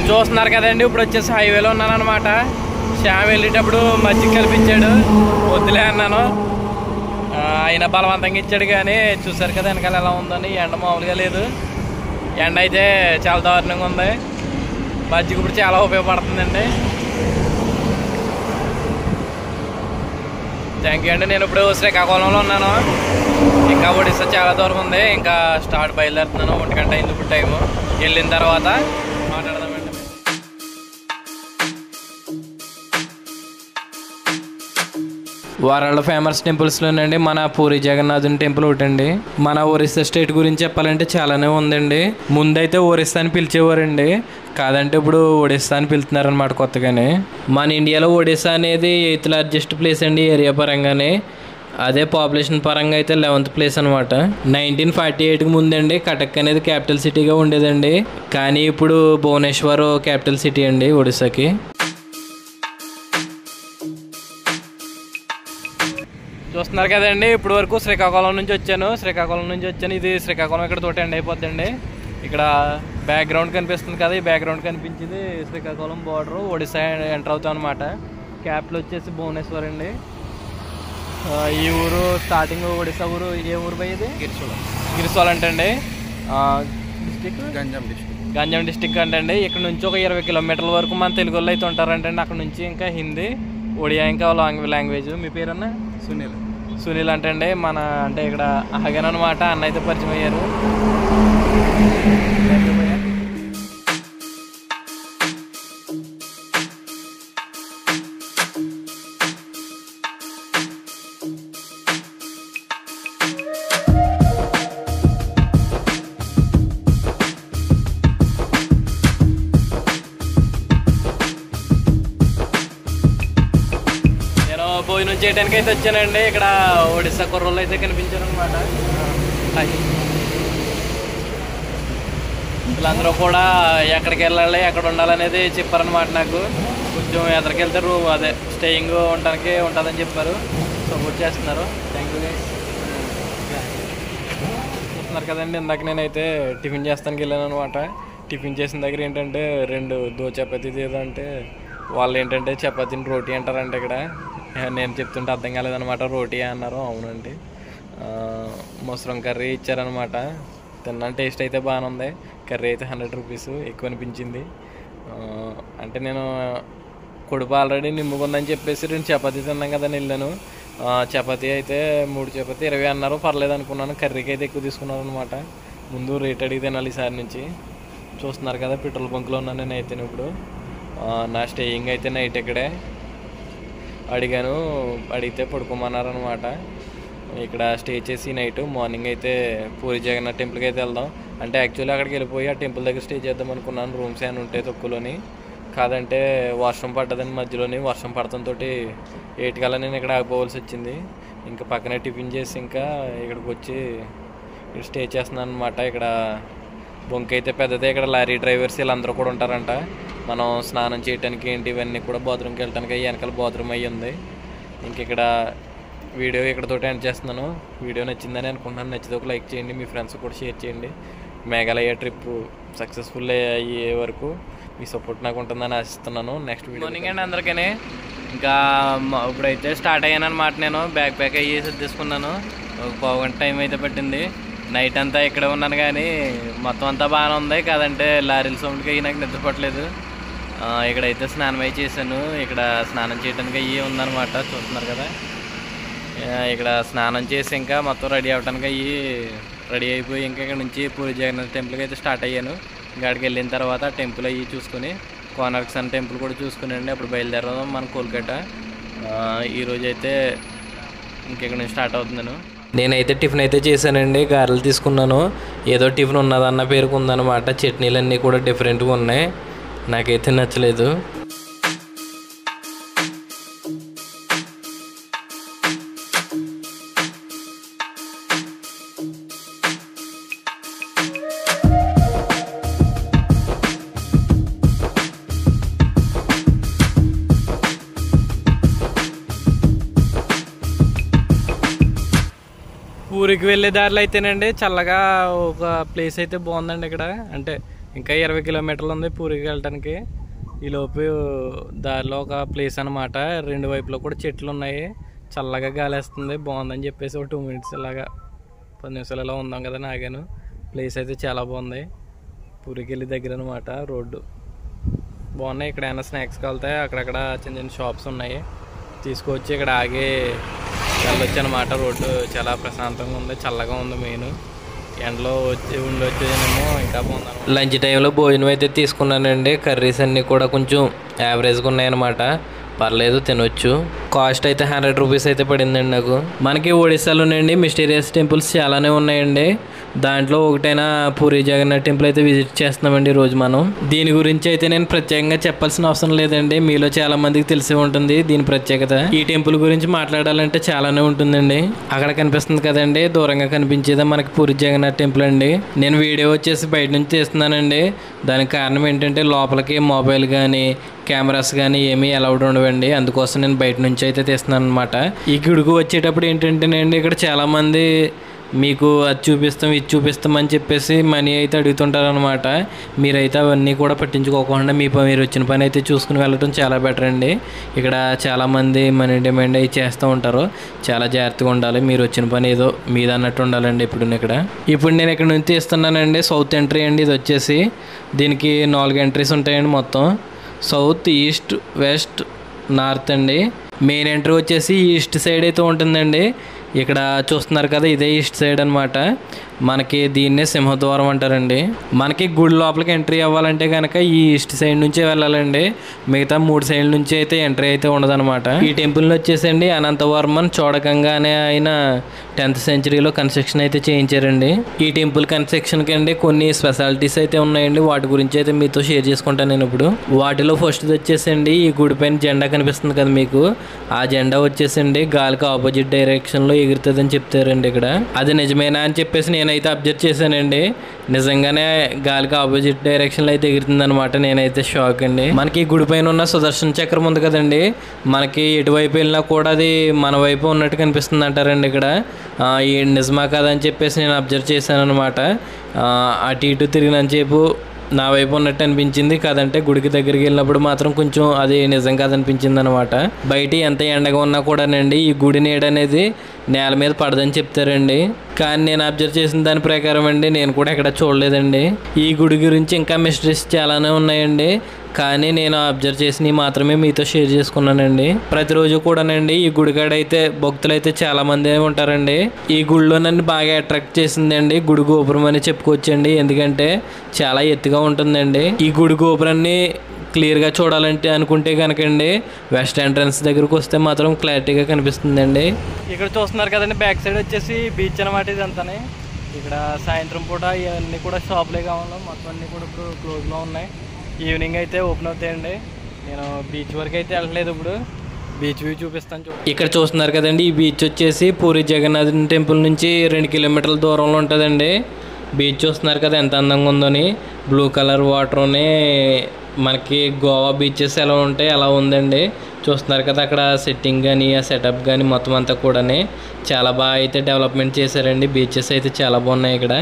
చూస్తున్నారు కదండి, ఇప్పుడు వచ్చేసి హైవేలో ఉన్నాను అనమాట. శ్యామ్ వెళ్ళేటప్పుడు మజ్జిగ కల్పించాడు, వద్దులే అన్నాను. ఆయన బలవంతంగా ఇచ్చాడు. కానీ చూసారు కదా వెనకాల ఎలా ఉందని. ఎండ మామూలుగా లేదు, ఎండ అయితే చాలా దారుణంగా ఉంది. మజ్జిగ ఇప్పుడు చాలా ఉపయోగపడుతుందండి. థ్యాంక్ యూ అండి. నేను ఇప్పుడు శ్రీకాకుళంలో ఉన్నాను. ఇంకా ఒడిస్సా చాలా దూరం ఉంది. ఇంకా బయలుదేరుతున్నాను. 1 గంట అయింది ఇప్పుడు టైము. వెళ్ళిన తర్వాత మాట్లాడదామండి. వరల్డ్ ఫేమస్ టెంపుల్స్లోనండి మన పూరి జగన్నాథుని టెంపుల్ ఒకటండి. మన ఒరిస్సా స్టేట్ గురించి చెప్పాలంటే చాలానే ఉందండి. ముందైతే ఒరిస్సా అని పిలిచేవారండి, కాదంటే ఇప్పుడు ఒడిస్సా అని పిలుతున్నారనమాట కొత్తగానే. మన ఇండియాలో ఒడిస్సా అనేది 8th లార్జెస్ట్ ప్లేస్ అండి ఏరియా పరంగానే. అదే పాపులేషన్ పరంగా అయితే 11th ప్లేస్ అనమాట. 1948కి ముందండి కటక్ అనేది క్యాపిటల్ సిటీగా ఉండేదండి. కానీ ఇప్పుడు భువనేశ్వర్ క్యాపిటల్ సిటీ అండి ఒడిస్సాకి. చూస్తున్నారు కదండి, ఇప్పుడు వరకు శ్రీకాకుళం నుంచి వచ్చాను. ఇది శ్రీకాకుళం ఇక్కడ తోటి ఎండ్ అయిపోద్దండి. ఇక్కడ బ్యాక్గ్రౌండ్ కనిపిస్తుంది కదా, ఈ బ్యాక్గ్రౌండ్ కనిపించింది శ్రీకాకుళం బార్డర్, ఒడిస్సా ఎంటర్ అవుతాం అనమాట. క్యాపిటల్ వచ్చేసి భువనేశ్వర్ అండి. ఈ ఊరు స్టార్టింగ్ ఒడిస్సా ఊరు ఏ ఊరు పోయి ఇది? గిరిసోల్ అంటండి. డిస్టిక్ గంజాం డిస్టిక్ అంటండి. ఇక్కడ నుంచి ఒక 20 కిలోమీటర్ల వరకు మన తెలుగు వాళ్ళు అయితే ఉంటారంటండి. అక్కడ నుంచి ఇంకా హిందీ, ఒడియా ఇంకా లాంగ్వేజ్. మీ పేరన్నా? సునీల్ అంటండి. మన అంటే ఇక్కడ ఆగాను అనమాట. అన్న అయితే పరిచయం అయ్యారు. భోజనం చేయడానికి అయితే వచ్చానండి. ఇక్కడ ఒడిస్సా కుర్రోళ్ళు అయితే కనిపించారు అనమాట. వీళ్ళందరూ కూడా ఎక్కడికి వెళ్ళాలి, ఎక్కడ ఉండాలనేది చెప్పారనమాట. నాకు కొంచెం ఎక్కడికి వెళ్తే అదే స్టేయింగ్ ఉండడానికి ఉంటుందని చెప్పారు. సపోర్ట్ చేస్తున్నారు. Thank you guys. చూస్తున్నారు కదండి, ఇందాక నేనైతే టిఫిన్ చేస్తానికి వెళ్ళాను అనమాట. టిఫిన్ చేసిన దగ్గర ఏంటంటే 2 చపాతీ ఏదంటే వాళ్ళు ఏంటంటే చపాతీని రోటీ అంటారంట. ఇక్కడ నేను చెప్తుంటే అర్థం కాలేదనమాట. రోటీ అన్నారు. అవునండి. మష్రూమ్ కర్రీ ఇచ్చారనమాట. తిన్నాను. టేస్ట్ అయితే బాగానే ఉంది. కర్రీ అయితే 100 రూపీస్ ఎక్కువ అనిపించింది. అంటే నేను కొడుపు ఆల్రెడీ నిమ్ముకుందని చెప్పేసి 2 చపాతీ తిన్నాం కదా అని వెళ్ళాను. చపాతీ అయితే 3 చపాతీ 20 అన్నారు. పర్లేదు అనుకున్నాను. కర్రీకి అయితే ఎక్కువ తీసుకున్నారు అనమాట. ముందు రేట్ అడిగి తినాలి ఈసారి నుంచి. చూస్తున్నారు కదా, పెట్రోల్ బంక్లో ఉన్నాను నేను అయితే. ఇప్పుడు నా స్టేయింగ్ అయితే నైట్ ఇక్కడే. అడిగితే పడుకోమన్నారనమాట. ఇక్కడ స్టే చేసి నైట్ మార్నింగ్ అయితే పూరి జగన్నాథ్ టెంపుల్కి అయితే వెళ్దాం. అంటే యాక్చువల్లీ అక్కడికి వెళ్ళిపోయి ఆ టెంపుల్ దగ్గర స్టే చేద్దాం అనుకున్నాను. రూమ్స్ ఏమైనా ఉంటాయి తక్కువలోని. కాదంటే వర్షం పడ్డదని మధ్యలోని. వర్షం పడటంతో 8 కల్లా నేను ఇక్కడ ఆగిపోవాల్సి వచ్చింది. ఇంకా పక్కనే టిఫిన్ చేసి ఇంకా ఇక్కడికి వచ్చి ఇక్కడ స్టే చేస్తున్నాను అనమాట. ఇక్కడ బొంక అయితే పెద్దదే. ఇక్కడ లారీ డ్రైవర్స్ వీళ్ళందరూ కూడా ఉంటారంట. మనం స్నానం చేయడానికి ఏంటి ఇవన్నీ కూడా బాత్రూమ్కి వెళ్ళడానికి వెనకాల బాత్రూమ్ అయ్యి ఉంది. ఇంక ఇక్కడ వీడియో ఇక్కడతోటి ఎండ్ చేస్తున్నాను. వీడియో నచ్చిందని అనుకుంటున్నాను. నచ్చితే ఒక లైక్ చేయండి, మీ ఫ్రెండ్స్ కూడా షేర్ చేయండి. మేఘాలయ ట్రిప్ సక్సెస్ఫుల్ అయ్యే వరకు మీ సపోర్ట్ నాకు ఉంటుందని ఆశిస్తున్నాను. Next video. మార్నింగ్ అండి అందరికీ. ఇంకా ఇప్పుడైతే స్టార్ట్ అయ్యాను అనమాట. నేను బ్యాగ్ ప్యాక్ అయ్యి తీసుకున్నాను. ఒక 1 గంట టైం అయితే పట్టింది. నైట్ అంతా ఇక్కడే ఉన్నాను కానీ మొత్తం అంతా బాగానే ఉంది. కాదంటే లారీల సౌండ్కి అయ్యి నాకు నిద్రపట్టలేదు. ఇక్కడైతే స్నానం అయ్యి చేశాను. ఇక్కడ స్నానం చేయడానికి అయ్యి ఉందన్నమాట. చూస్తున్నారు కదా, ఇక్కడ స్నానం చేసి ఇంకా మొత్తం రెడీ అవ్వడానికి రెడీ అయిపోయి ఇంకా ఇక్కడ నుంచి పూరి జగన్నాథ్ టెంపుల్కి అయితే స్టార్ట్ అయ్యాను. ఇంకా అక్కడికి వెళ్ళిన తర్వాత టెంపుల్ అయ్యి చూసుకుని కోనార్క్ సన్ టెంపుల్ కూడా చూసుకుని అండి అప్పుడు బయలుదేరదాం మన కోల్కతా. ఈరోజు అయితే ఇంకెక్కడ నుంచి స్టార్ట్ అవుతున్నాను. నేనైతే టిఫిన్ అయితే చేశానండి. గారెలు తీసుకున్నాను. ఏదో టిఫిన్ ఉన్నదన్న పేరుకు ఉందన్నమాట. చట్నీలన్నీ కూడా డిఫరెంట్గా ఉన్నాయి. నాకైతే నచ్చలేదు. ఊరికి వెళ్ళే దారిలో అయితేనండి చల్లగా ఒక ప్లేస్ అయితే బాగుందండి. ఇక్కడ అంటే ఇంకా 20 కిలోమీటర్లు ఉంది పూరికి వెళ్ళటానికి. ఈలోపు దారిలో ఒక ప్లేస్ అనమాట, 2 వైపులో కూడా చెట్లు ఉన్నాయి, చల్లగా గాలి వేస్తుంది, బాగుందని చెప్పేసి ఒక 2 మినిట్స్ ఇలాగా 10 నిమిషాలు ఇలా ఉందాం కదా నాగాను. ప్లేస్ అయితే చాలా బాగుంది, పూరికి వెళ్ళి దగ్గర అనమాట. రోడ్డు బాగున్నాయి, ఇక్కడ ఏమైనా స్నాక్స్ కావాలితే అక్కడక్కడ చిన్న చిన్న షాప్స్ ఉన్నాయి, తీసుకొచ్చి ఇక్కడ ఆగి వెళ్ళొచ్చు అనమాట. రోడ్డు చాలా ప్రశాంతంగా ఉంది, చల్లగా ఉంది. మెయిన్ ఎండలో వచ్చేదేమో ఇంకా బాగుంది. లంచ్ టైంలో భోజనం అయితే తీసుకున్నానండి. కర్రీస్ అన్నీ కూడా కొంచెం యావరేజ్గా ఉన్నాయన్నమాట, పర్లేదు, తినొచ్చు. కాస్ట్ అయితే 100 రూపీస్ అయితే పడిందండి నాకు. మనకి ఒడిశాలోనండి మిస్టీరియస్ టెంపుల్స్ చాలానే ఉన్నాయండి. దాంట్లో ఒకటైనా పూరి జగన్నాథ్ టెంపుల్ అయితే విజిట్ చేస్తున్నామండి ఈరోజు మనం. దీని గురించి అయితే నేను ప్రత్యేకంగా చెప్పాల్సిన అవసరం లేదండి, మీలో చాలా మందికి తెలిసి ఉంటుంది దీని ప్రత్యేకత. ఈ టెంపుల్ గురించి మాట్లాడాలంటే చాలానే ఉంటుందండి. అక్కడ కనిపిస్తుంది కదండి, దూరంగా కనిపించేదే మనకి పూరి జగన్నాథ్ టెంపుల్ అండి. నేను వీడియో వచ్చేసి బయట నుంచి తీస్తున్నానండి. దానికి కారణం ఏంటంటే లోపలికి మొబైల్ కానీ కెమెరాస్ కానీ ఏమీ అలౌడ్ ఉండవండి, అందుకోసం నేను బయట నుంచి అయితే తీస్తున్నాను అనమాట. ఈ గుడికి వచ్చేటప్పుడు ఏంటంటేనండి, ఇక్కడ చాలామంది మీకు అది చూపిస్తాం ఇది చూపిస్తాం అని చెప్పేసి మనీ అయితే అడుగుతుంటారు అనమాట. మీరైతే అవన్నీ కూడా పట్టించుకోకుండా మీరు వచ్చిన పని అయితే చూసుకుని వెళ్ళడం చాలా బెటర్ అండి. ఇక్కడ చాలామంది మనీ డిమాండ్ అవి చేస్తూ ఉంటారు, చాలా జాగ్రత్తగా ఉండాలి. మీరు వచ్చిన పని ఏదో మీద అన్నట్టు ఉండాలండి. ఇప్పుడు నేను ఇక్కడ నుంచి తీస్తున్నానండి. సౌత్ ఎంట్రీ అండి ఇది వచ్చేసి. దీనికి 4 ఎంట్రీస్ ఉంటాయండి మొత్తం, సౌత్, ఈస్ట్, వెస్ట్, నార్త్ అండి. మెయిన్ ఎంట్రీ వచ్చేసి ఈస్ట్ సైడ్ అయితే ఉంటుందండి. ఇక్కడ చూస్తున్నారు కదా, ఇదే ఈస్ట్ సైడ్ అనమాట. మనకి దీన్నే సింహద్వారం అంటారండి. మనకి గుడి లోపలికి ఎంట్రీ అవ్వాలంటే కనుక ఈ ఈస్ట్ సైడ్ నుంచే వెళ్ళాలండి, మిగతా 3 సైడ్ల నుంచి అయితే ఎంట్రీ అయితే ఉండదన్నమాట. ఈ టెంపుల్ని వచ్చేసండి అనంతవర్మన్ చోడకంగా అనే ఆయన 10th సెంచరీలో కన్స్ట్రక్షన్ అయితే చేయించారండి. ఈ టెంపుల్ కన్స్ట్రక్షన్కి అండి కొన్ని స్పెషాలిటీస్ అయితే ఉన్నాయండి, వాటి గురించి అయితే మీతో షేర్ చేసుకుంటాను నేను ఇప్పుడు. వాటిలో ఫస్ట్ వచ్చేసండి ఈ గుడి పైన జెండా కనిపిస్తుంది కదా మీకు, ఆ జెండా వచ్చేసండి గాలికి ఆపోజిట్ డైరెక్షన్లో ఎగురుతుందని చెప్తారండి. ఇక్కడ అది నిజమేనా అని చెప్పేసి నేనైతే అబ్జర్వ్ చేశానండి. నిజంగానే గాలికి ఆపోజిట్ డైరెక్షన్లో అయితే ఎగురుతుంది అనమాట. నేనైతే షాక్ అండి. మనకి గుడి పైన ఉన్న సుదర్శన చక్రం ఉంది కదండి, మనకి ఎటువైపు వెళ్ళినా కూడా అది మన వైపు ఉన్నట్టు కనిపిస్తుంది అంటారండి. ఇక్కడ ఈ నిజమా కదా అని చెప్పేసి నేను అబ్జర్వ్ చేశాను అనమాట. అటు ఇటు తిరిగినంతసేపు నా వైపు ఉన్నట్టు అనిపించింది, కాదంటే గుడికి దగ్గరికి వెళ్ళినప్పుడు మాత్రం కొంచెం అది నిజం కాదనిపించింది అనమాట. బయట ఎంత ఎండగా ఉన్నా కూడానండి ఈ గుడి నీడ అనేది నేల మీద పడదని చెప్తారండి. కానీ నేను అబ్జర్వ్ చేసిన దాని ప్రకారం అండి నేను కూడా ఎక్కడ చూడలేదండి. ఈ గుడి గురించి ఇంకా మిస్టరీస్ చాలానే ఉన్నాయండి, కానీ నేను అబ్జర్వ్ చేసినవి మాత్రమే మీతో షేర్ చేసుకున్నానండి. ప్రతిరోజు కూడానండి ఈ గుడికాడ అయితే భక్తులు అయితే చాలా మంది ఉంటారండి. ఈ గుడిలో నన్ను బాగా అట్రాక్ట్ చేసిందండి గుడి గోపురం అని చెప్పుకోవచ్చండి, ఎందుకంటే చాలా ఎత్తుగా ఉంటుందండి. ఈ గుడి గోపురాన్ని క్లియర్గా చూడాలంటే అనుకుంటే కనుకండి వెస్ట్ ఎంట్రన్స్ దగ్గరకు వస్తే మాత్రం క్లారిటీగా కనిపిస్తుందండి. ఇక్కడ చూస్తున్నారు కదండి, బ్యాక్ సైడ్ వచ్చేసి బీచ్ అనమాట ఇదంతానే. ఇక్కడ సాయంత్రం పూట ఇవన్నీ కూడా షాపులే కావాలి, మొత్తం అన్నీ కూడా ఇప్పుడు క్లోజ్లో ఉన్నాయి. ఈవినింగ్ అయితే ఓపెన్ అవుతాయండి. నేను బీచ్ వరకు అయితే వెళ్ళలేదు, ఇప్పుడు బీచ్ వ్యూ చూపిస్తాను. ఇక్కడ చూస్తున్నారు కదండి, ఈ బీచ్ వచ్చేసి పూరి జగన్నాథ్ టెంపుల్ నుంచి 2 కిలోమీటర్ల దూరంలో ఉంటుందండి. బీచ్ చూస్తున్నారు కదా ఎంత అందంగా ఉందని, బ్లూ కలర్ వాటర్ని మనకి గోవా బీచెస్ ఎలా ఉంటాయి అలా ఉందండి. చూస్తున్నారు కదా అక్కడ సెట్టింగ్ కానీ ఆ సెటప్ కానీ మొత్తం అంతా కూడా చాలా బాగా అయితే డెవలప్మెంట్ చేశారండి. బీచెస్ అయితే చాలా బాగున్నాయి. ఇక్కడ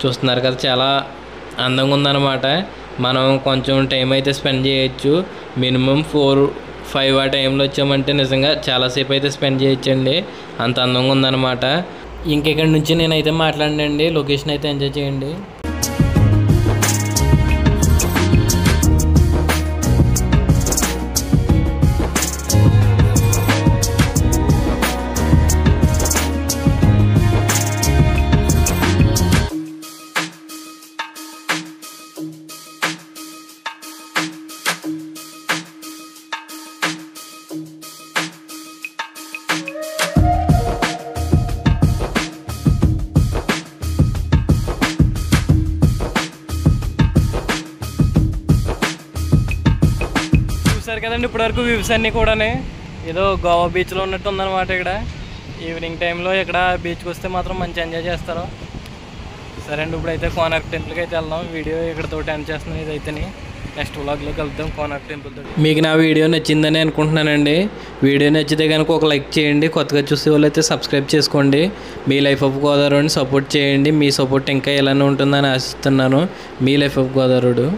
చూస్తున్నారు కదా చాలా అందంగా ఉందన్నమాట. మనం కొంచెం టైం అయితే స్పెండ్ చేయొచ్చు, మినిమం 4-5 ఆ టైంలో వచ్చామంటే నిజంగా చాలాసేపు అయితే స్పెండ్ చేయొచ్చండి, అంత అందంగా ఉందన్నమాట. ఇంకెక్కడి నుంచి నేనైతే మాట్లాడండి, లొకేషన్ అయితే ఎంజాయ్ చేయండి. చూసారు కదండి ఇప్పటివరకు వ్యూస్ అన్నీ కూడా ఏదో గోవా బీచ్లో ఉన్నట్టు ఉందన్నమాట. ఇక్కడ ఈవినింగ్ టైంలో ఇక్కడ బీచ్కి వస్తే మాత్రం మంచి ఎంజాయ్ చేస్తారు. సరే అండి, ఇప్పుడైతే కోనార్క్ టెంపుల్కి అయితే వెళ్దాం. వీడియో ఇక్కడతో ఎండ్ చేస్తున్నాను. ఇదైతే నెక్స్ట్ వ్లాగ్లో కలుద్దాం కోనార్క్ టెంపుల్తో. మీకు నా వీడియో నచ్చిందని అనుకుంటున్నానండి. వీడియో నచ్చితే కనుక ఒక లైక్ చేయండి. కొత్తగా చూసే వాళ్ళు అయితే సబ్స్క్రైబ్ చేసుకోండి. మీ లైఫ్ ఆఫ్ గోదావరిని సపోర్ట్ చేయండి. మీ సపోర్ట్ ఇంకా ఇలానే ఉంటుందని ఆశిస్తున్నాను. మీ లైఫ్ ఆఫ్ గోదావరి.